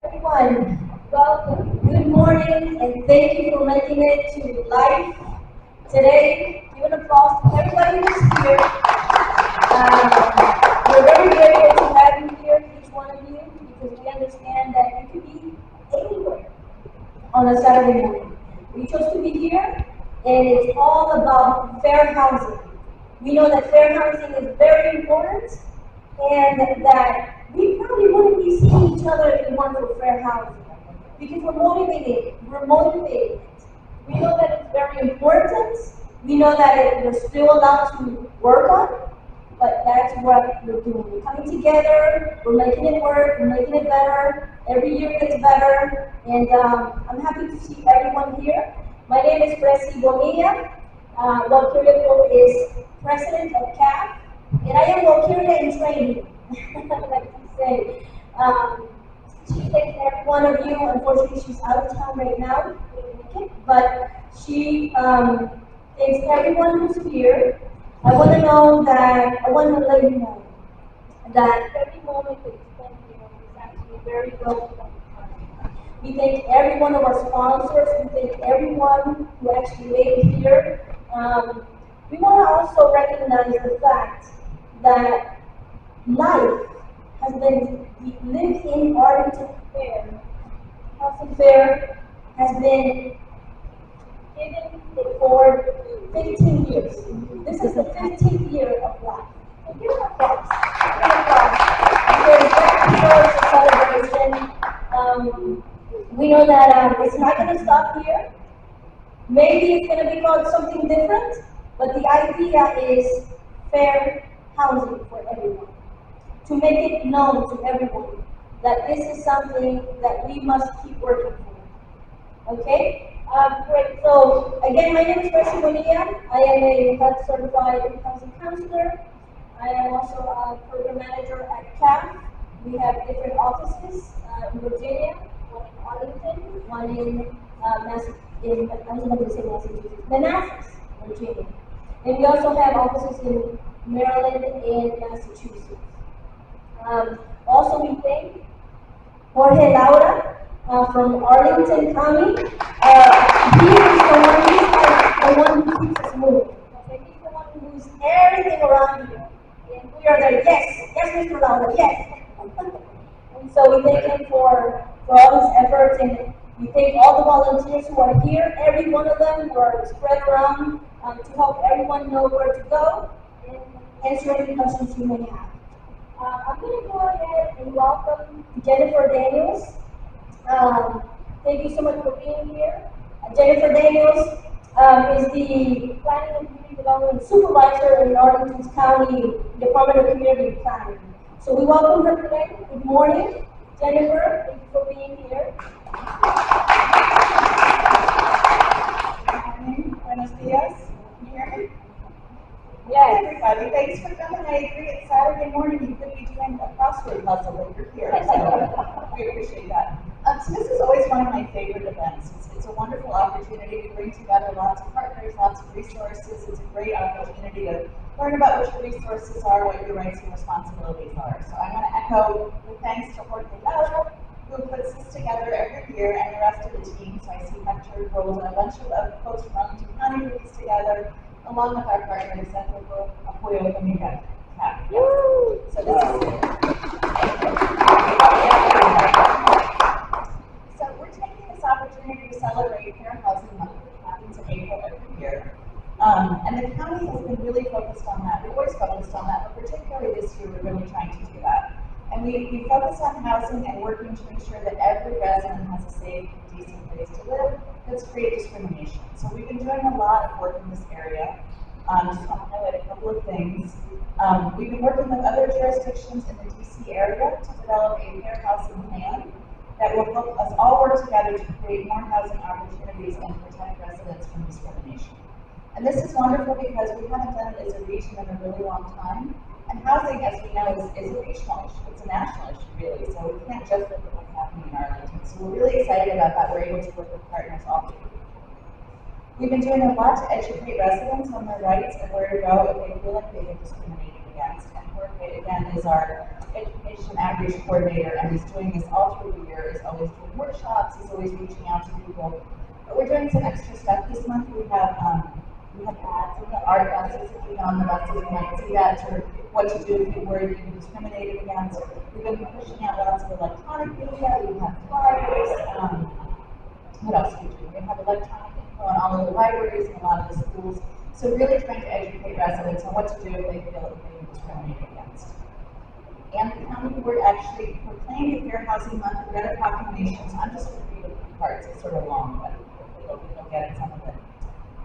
Everyone, welcome. Good morning, and thank you for making it to Life today. Give an applause to everybody who's here. We're very grateful to have you here, each one of you, because we understand that you could be anywhere on a Saturday morning. We chose to be here, and it's all about fair housing. We know that fair housing is very important, and that we probably wouldn't be seeing each other if it weren't for fair housing. Because we're motivated. We know that it's very important. We know that we're still allowed to work on, but that's what we're doing. We're coming together, we're making it work, we're making it better. Every year gets better, and I'm happy to see everyone here. My name is Presi Bonilla. Walkiria is president of CAF, and I am Walkiria in training, I like to say. She takes every one of you. Unfortunately, she's out of town right now, but she thanks everyone who's here. I want to let you know that every moment that you spend here is actually very well spent. We thank every one of our sponsors. We thank everyone who actually made it here. We want to also recognize the fact that life has been lived in Arlington Fair. Housing Fair has been given for 15 years. This is the 15th year of life. So give an applause. Give an applause. Because that deserves a celebration. We know that it's not going to stop here. Maybe it's going to be called something different, but the idea is fair housing for everyone. To make it known to everyone that this is something that we must keep working for. Okay? Great. So, again, my name is Presi Bonilla. I am a health certified housing counselor. I am also a program manager at CAF. We have different offices in Virginia, one in Arlington, one in I'm going to say Massachusetts, Manassas, Virginia. And we also have offices in Maryland and Massachusetts. Also, we thank Jorge Laura from Arlington County. He is the one who keeps us moving. Okay? He's the one who moves everything around here. And we are there, yes, Mr. Laura, yes. And so we thank him for all his efforts, and we thank all the volunteers who are here, every one of them who are spread around to help everyone know where to go and answer any questions you may have. I'm going to go ahead and welcome Jennifer Daniels. Thank you so much for being here. Jennifer Daniels is the Planning and Community Development Supervisor in Arlington County Department of Community Planning. So we welcome her today. Good morning, Jennifer. Thank you for being here. Good morning. Buenos dias. Can you hear me? Yes. Everybody, thanks for coming. I agree, it's Saturday morning. You could be doing a crossword puzzle if you're here, so we appreciate that. So this is always one of my favorite events. It's a wonderful opportunity to bring together lots of partners, lots of resources. It's a great opportunity to learn about what your resources are, what your rights and responsibilities are. So I'm going to echo the thanks to Jorge Laura, who puts this together every year, and the rest of the team. So I see Hector Gold and a bunch of folks from Arlington County put this together, along with our partner, the Centro for Apoyo Familiar. So this So we're taking this opportunity to celebrate Fair Housing Month, which happens in April every year. And the county has been really focused on that. We've always focused on that, but particularly this year, we're really trying to do that. And we focus on housing and working to ensure that every resident has a safe, decent place to live. Let's create discrimination. So we've been doing a lot of work in this area. Just want to highlight a couple of things. We've been working with other jurisdictions in the DC area to develop a fair housing plan that will help us all work together to create more housing opportunities and protect residents from discrimination. And this is wonderful because we haven't done it as a region in a really long time. And housing, as we know, is a regional issue. It's a national issue, really. So we can't just look at what's happening in Arlington. So we're really excited about that. We're able to work with partners all over. We've been doing a lot to educate residents on their rights and where to go if they feel like they've been discriminated against. And Jorge, again, is our education outreach coordinator and is doing this all through the year, is always doing workshops, is always reaching out to people. But we're doing some extra stuff this month. We have ads in the art buses. If you've been on the buses, you might see that, sort of what to do if you're worried you've been discriminated against. We've been pushing out lots of electronic media. We have flyers. What else do we do? We have electronic info in all of the libraries and a lot of the schools. So really trying to educate residents on what to do if they feel that they've been discriminated against. And the county board actually proclaimed the Fair Housing Month and read a proclamation. So I'm just going to read a few parts. It's sort of long, but I hope you'll get it, some of it.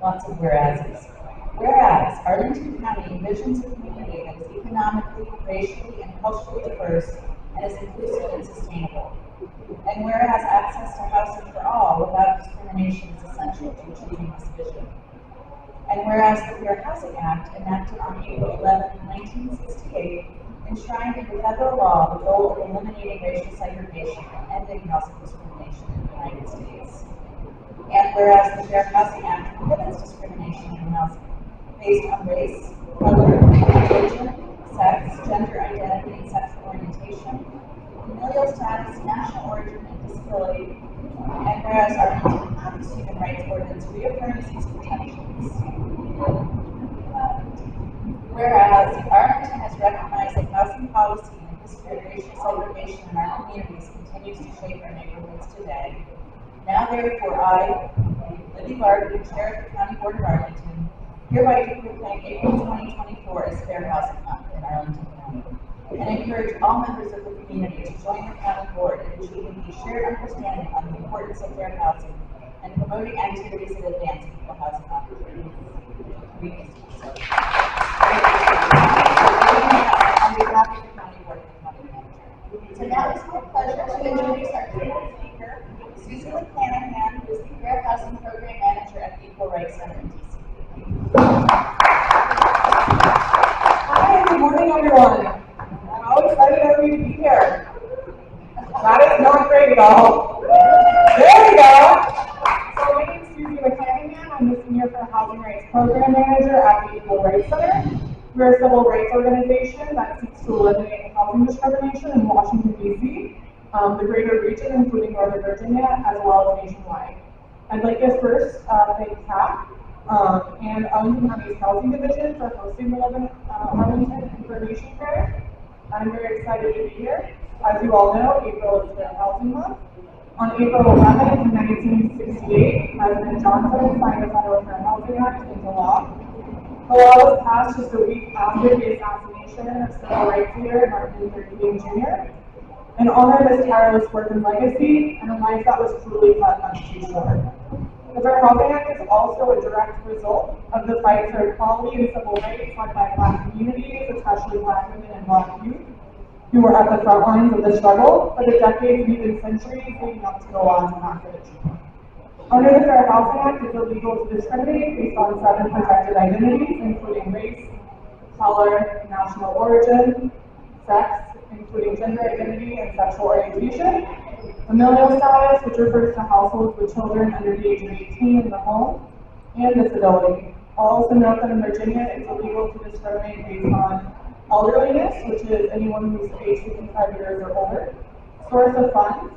Lots of whereases. Whereas Arlington County envisions a community that is economically, racially, and culturally diverse and is inclusive and sustainable. And whereas access to housing for all without discrimination is essential to achieving this vision. And whereas the Fair Housing Act, enacted on April 11, 1968, enshrined in federal law the goal of eliminating racial segregation and ending housing discrimination in the United States. And whereas the Fair Housing Act prohibits discrimination in housing based on race, color, religion, sex, gender identity, and sexual orientation, familial status, national origin, and disability, and whereas Arlington County's Human Rights Ordinance reaffirms these protections. Whereas Arlington has recognized that housing policy and history of racial segregation in our communities continues to shape our neighborhoods today. Now therefore I, Libby Barton, Chair of the County Board of Arlington, hereby do proclaim April 2024 as Fair Housing Month in Arlington County, and encourage all members of the community to join the County Board in achieving a shared understanding on the importance of fair housing and promoting activities that advance equal housing opportunities. On behalf of the County Board of the County Manager. So now it's my pleasure to introduce our keynote speaker, Susan McClanahan, who is the Fair Housing Program Manager at the Equal Rights Center in DC. Hi, good morning, everyone. I'm all excited to be here. That is not great at all. There we go. So my name is Susan McClanahan. I'm the Senior Fair Housing Rights Program Manager at the Equal Rights Center. We're a civil rights organization that seeks to eliminate housing discrimination in Washington, D.C., the greater region, including Northern Virginia, as well as nationwide. I'd like to first thank CAP and Arlington County's Housing Division for hosting the Arlington Information Fair. I'm very excited to be here. As you all know, April is Fair Housing Month. On April 11, 1968, President Johnson signed the Federal Fair Housing Act into law. The law was passed just a week after the assassination of civil rights leader Martin Luther King Jr. and honored his tireless work and legacy and a life that was truly cut much too short. The Fair Housing Act is also a direct result of the fight for equality and civil rights led by Black communities, especially Black women and Black youth, who were at the front lines of the struggle for the decades and even centuries leading up to the law's passage. Under the Fair Housing Act, it's illegal to discriminate based on 7 protected identities, including race, color, national origin, sex, including gender identity and sexual orientation, familial status, which refers to households with children under the age of 18 in the home, and disability. I'll also note that in Virginia, it's illegal to discriminate based on elderliness, which is anyone who's aged 55 years or older, source of funds,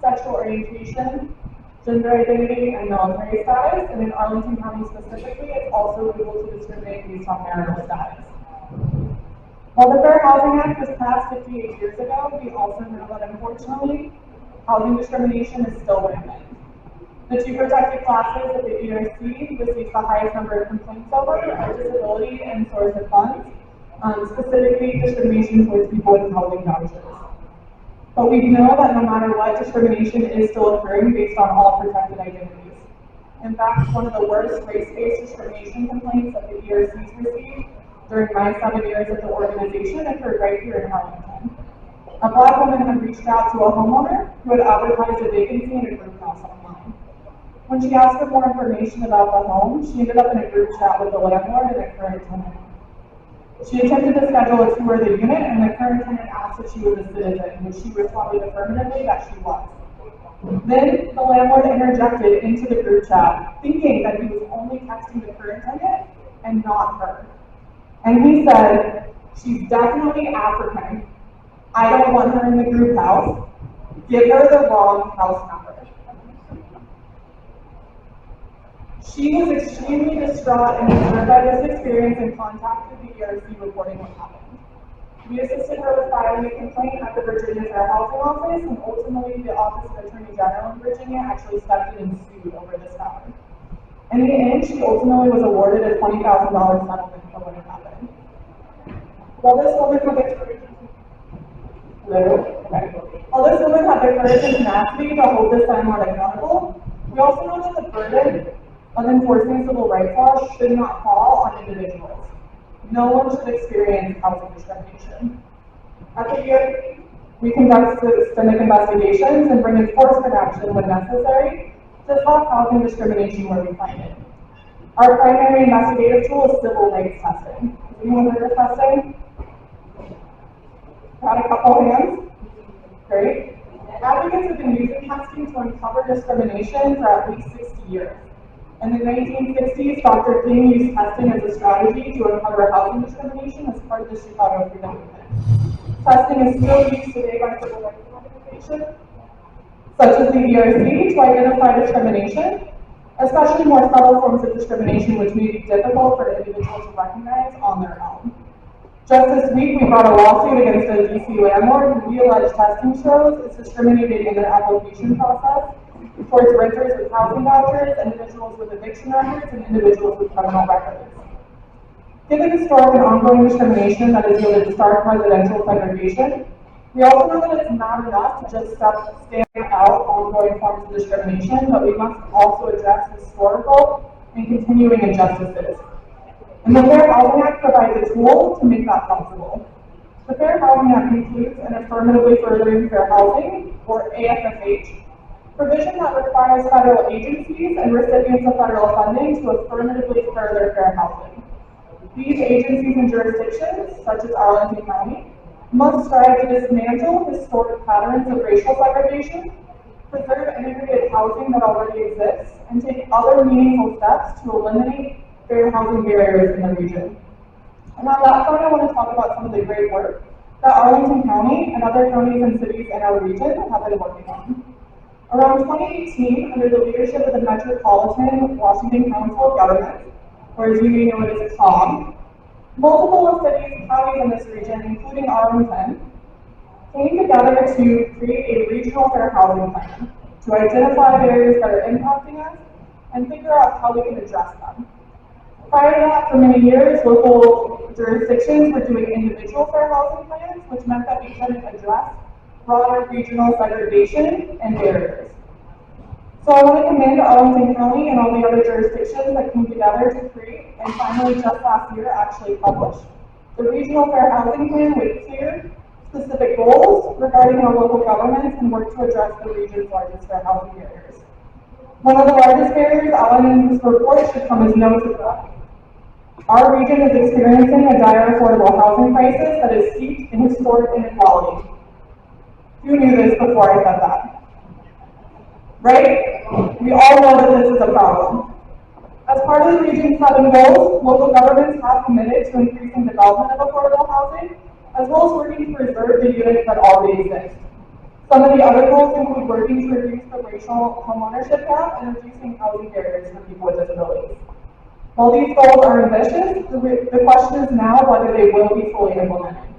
sexual orientation, gender identity, and military status, and in Arlington County specifically, it's also illegal to discriminate based on marital status. While the Fair Housing Act was passed 58 years ago, we also know that unfortunately, housing discrimination is still rampant. The 2 protected classes that the ERC receives the highest number of complaints over are disability and source of funds, specifically discrimination towards people with housing vouchers. But we know that no matter what, discrimination is still occurring based on all protected identities. In fact, one of the worst race-based discrimination complaints that the ERC's received during my 7 years at the organization occurred right here in Arlington. A Black woman had reached out to a homeowner who had advertised a vacancy in a group house online. When she asked for more information about the home, she ended up in a group chat with the landlord and a current tenant. She attempted to schedule a tour of the unit, and the current tenant asked if she was a citizen, which she responded affirmatively that she was. Then the landlord interjected into the group chat, thinking that he was only texting the current tenant and not her. And he said, "She's definitely African." I don't want her in the group house. Give her the wrong house number. She was extremely distraught and disturbed by this experience and contacted the ERC reporting what happened. We assisted her with filing a complaint at the Virginia Fair Housing Office, and ultimately the Office of Attorney General in Virginia actually stepped in and sued over this matter. In the end, she ultimately was awarded a $20,000 settlement for what had happened. While this woman had the courage and tenacity to hold this landlord accountable, we also know that the burden of enforcing civil rights laws should not fall on individuals. No one should experience housing discrimination. At the ERC, we conduct systemic investigations and bring enforcement action when necessary to stop housing discrimination where we find it. Our primary investigative tool is civil rights testing. Has anyone heard of testing? Got a couple hands? Great. Advocates have been using testing to uncover discrimination for at least 60 years. In the 1960s, Dr. King used testing as a strategy to uncover housing discrimination as part of the Chicago Freedom Movement. Testing is still used today by civil rights organizations, such as the ERC, to identify discrimination, especially more subtle forms of discrimination which may be difficult for an individual to recognize on their own. Just this week, we brought a lawsuit against a DC landlord who we allege testing shows is discriminating in their application process towards renters with housing vouchers, individuals with eviction records, and individuals with criminal records. Given historic and ongoing discrimination that has yielded stark residential segregation, we also know that it's not enough to just stand out ongoing forms of discrimination, but we must also address historical and continuing injustices. And the Fair Housing Act provides a tool to make that possible. The Fair Housing Act includes an affirmatively furthering fair housing, or AFFH, provision that requires federal agencies and recipients of federal funding to affirmatively further fair housing. These agencies and jurisdictions, such as Arlington County, must strive to dismantle historic patterns of racial segregation, preserve integrated housing that already exists, and take other meaningful steps to eliminate fair housing barriers in the region. And on that front, I want to talk about some of the great work that Arlington County and other counties and cities in our region have been working on. Around 2018, under the leadership of the Metropolitan Washington Council of Governments, or as you may know it as COG, multiple cities and counties in this region, including Arlington, came together to create a regional fair housing plan to identify barriers that are impacting us and figure out how we can address them. Prior to that, for many years, local jurisdictions were doing individual fair housing plans, which meant that we couldn't address broader regional segregation and barriers. So I want to commend Arlington County and all the other jurisdictions that came together to create and finally just last year actually published the Regional Fair Housing Plan with clear, specific goals regarding how local governments can work to address the region's largest fair housing barriers. One of the largest barriers outlined in this report should come as no surprise. Our region is experiencing a dire affordable housing crisis that is steeped in historic inequality. Who knew this before I said that? Right? We all know that this is a problem. As part of the region's 7 goals, local governments have committed to increasing development of affordable housing, as well as working to preserve the units that already exist. Some of the other goals include working to reduce the racial homeownership gap and reducing housing barriers for people with disabilities. While these goals are ambitious, the question is now whether they will be fully implemented.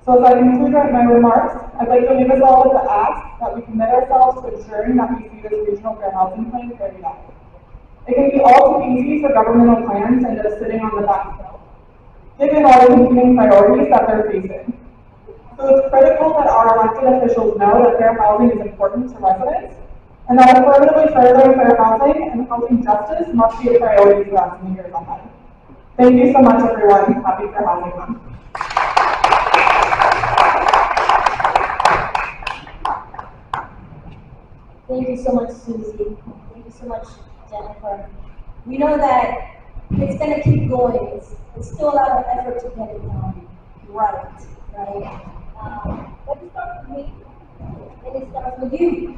So as I conclude my remarks, I'd like to leave us all with the ask that we commit ourselves to ensuring that we see this regional fair housing plan carried out. It can be all too easy for governmental plans to end up sitting on the back hill, given all the competing priorities that they're facing. So it's critical that our elected officials know that fair housing is important to residents, and that affirmatively furthering fair housing and housing justice must be a priority for us in the years ahead. Thank you so much, everyone. Happy Fair Housing Month. Thank you so much, Susie. Thank you so much, Jennifer. We know that it's going to keep going. It's still a lot of effort to get it done right? But it starts with me, and it starts with you,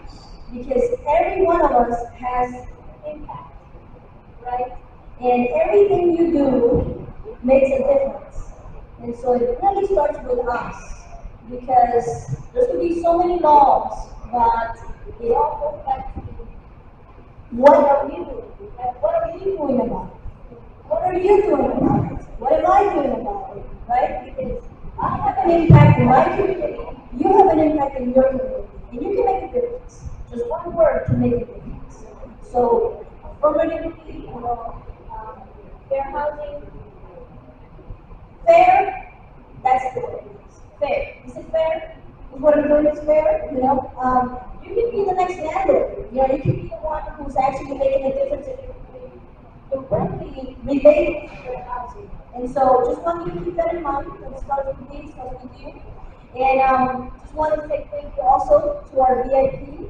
because every one of us has impact, right? And everything you do makes a difference. And so it really starts with us. because there could be so many laws, but it all goes back to what are we doing? Like, what are you doing about it? What are you doing about it? What am I doing about it? Right? Because I have an impact in my community, you have an impact in your community, and you can make a difference. Just one word can make a difference. So, affirmatively, fair housing, fair, that's the word. Fair. Is it fair? Is what I'm doing is fair? You can be the next landlord. You can be the one who's actually making a difference in your community, directly related to your housing. And so, just want you to keep that in mind. It starts with me, it starts with you. And just wanted to say thank you also to our VIP,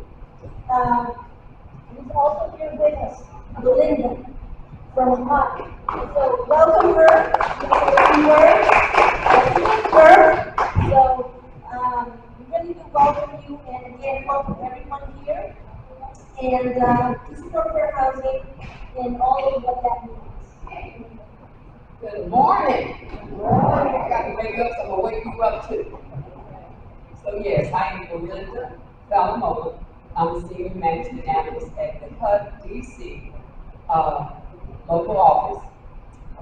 who's also here with us, Belinda from HOT. So welcome her. So we really do welcome you, and again welcome everyone here, and to support fair housing and all of what that means. Good morning. I got to wake up, so I'm gonna wake you up too. So yes, I am Belinda Salamola. I'm the senior management analyst at the HUD DC local office.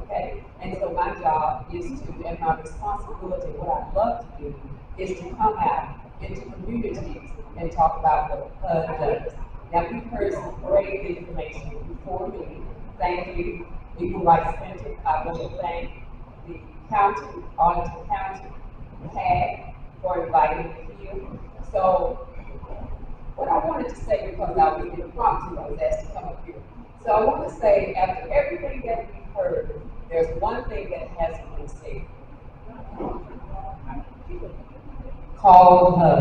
Okay, and so my job is to, and my responsibility, what I love to do, is to come out into communities and talk about what HUD does. Now, we've heard some great information before me. Thank you, Equal Rights Center. I want to thank the county, Arlington County, CAG, for inviting me here. So, what I wanted to say, because I was being prompted, I was asked to come up here. So I want to say, after everything that we've heard, there's one thing that hasn't been said. Called HUD.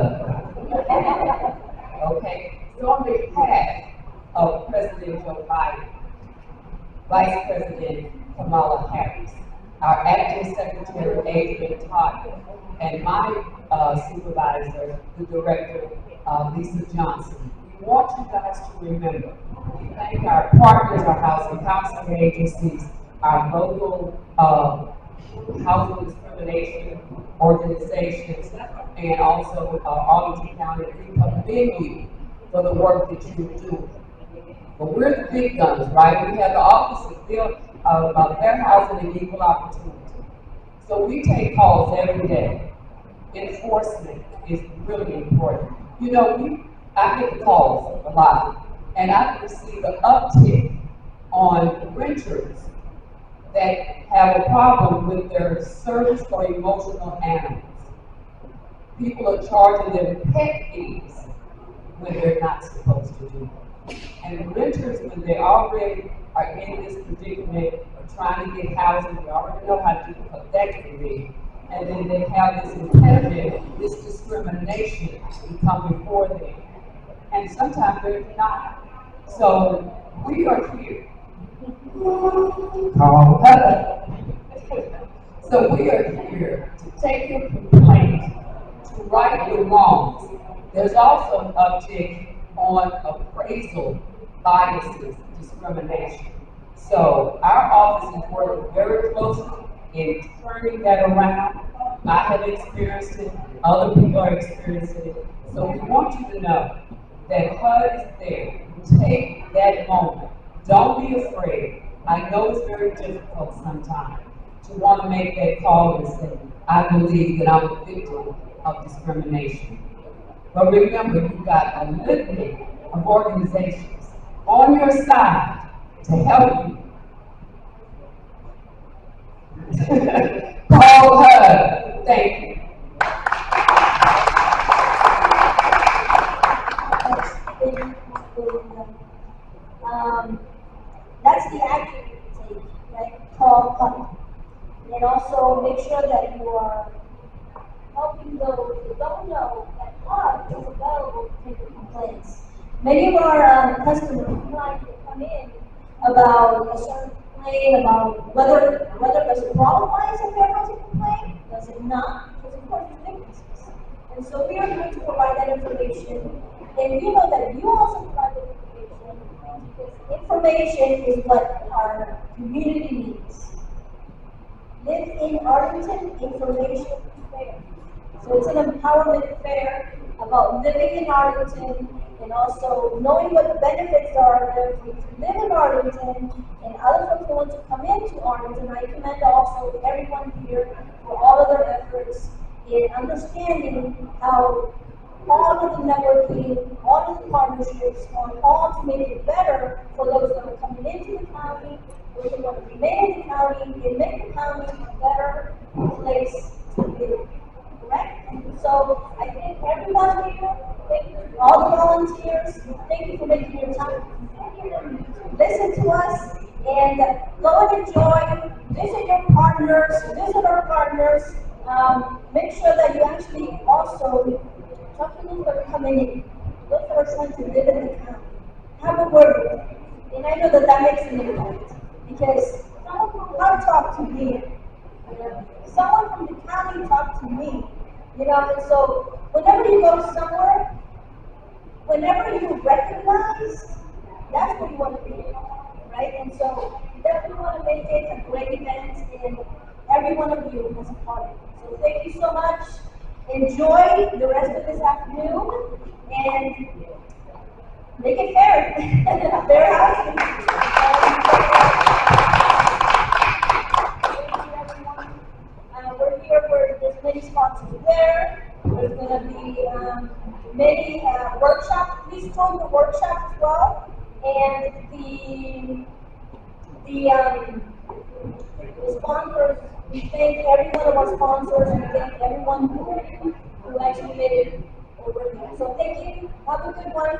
Okay? So on behalf of President Joe Biden, Vice President Kamala Harris, our acting Secretary Adrian Todd, and my supervisor, the Director Lisa Johnson, we want you guys to remember, we thank our partners, our housing counseling agencies, our local housing discrimination organizations, and also Arlington County. We commend you for the work that you do. But we're the big guns, right? We have the Office of Fair Housing and Equal Opportunity. So we take calls every day. Enforcement is really important. I get the calls a lot, and I've received an uptick on renters that have a problem with their service for emotional animals. People are charging them pet fees when they're not supposed to do it. And renters, when they already are in this predicament of trying to get housing, they already know how difficult that can be. And then they have this impediment, this discrimination to come before them. And sometimes they're denied. So we are here. Call HUD. So we are here to take your complaint, to right your wrongs. There's also an uptick on appraisal biases, discrimination. So our office is working very closely in turning that around. I have experienced it, other people are experiencing it. So we want you to know that HUD is there. Take that moment. Don't be afraid. I know it's very difficult sometimes to want to make that call and say, I believe that I'm a victim of discrimination. But remember, you've got a litany of organizations on your side to help you. Call HUD. Thank you. That's the action you can take, right? Call HUD. And also make sure that you are helping those who don't know that HUD is available to take your complaints. Many of our customers come in about a certain complaint, about whether does it qualify as a fair housing complaint, does it not? Because of course there's differences. And so we are going to provide that information. And you know that you also provide that information because information is what our community needs. Live in Arlington, information is fair. So it's an empowerment fair about living in Arlington and also knowing what the benefits are there for you to live in Arlington and other folks who want to come into Arlington. I commend also everyone here for all of their efforts in understanding how all of the networking, all of the partnerships, on all to make it better for those that are coming into the county, those that want to remain in the county, and make the county a better place to live. Correct? So I thank everyone here, thank you to all the volunteers, thank you for making your time to listen to us, and go and enjoy, visit your partners, visit our partners, make sure that you actually also talk to those that are coming in, those that are trying to live in the county, have a word with them. And I know that that makes an impact, because someone from God talked to me, someone from the county talked to me, and so whenever you go somewhere, whenever you recognize, that's where you want to be, right? And so you definitely want to make it a great event, and every one of you is a part of it. So thank you so much. Enjoy the rest of this afternoon, and make it fair. Fair housing. Thank you, everyone. We're here for, there's many sponsors there. There's going to be many workshops. Please join the workshops as well. And the sponsors, we thank every one of our sponsors. We thank everyone who actually made it over here. So thank you. Have a good one.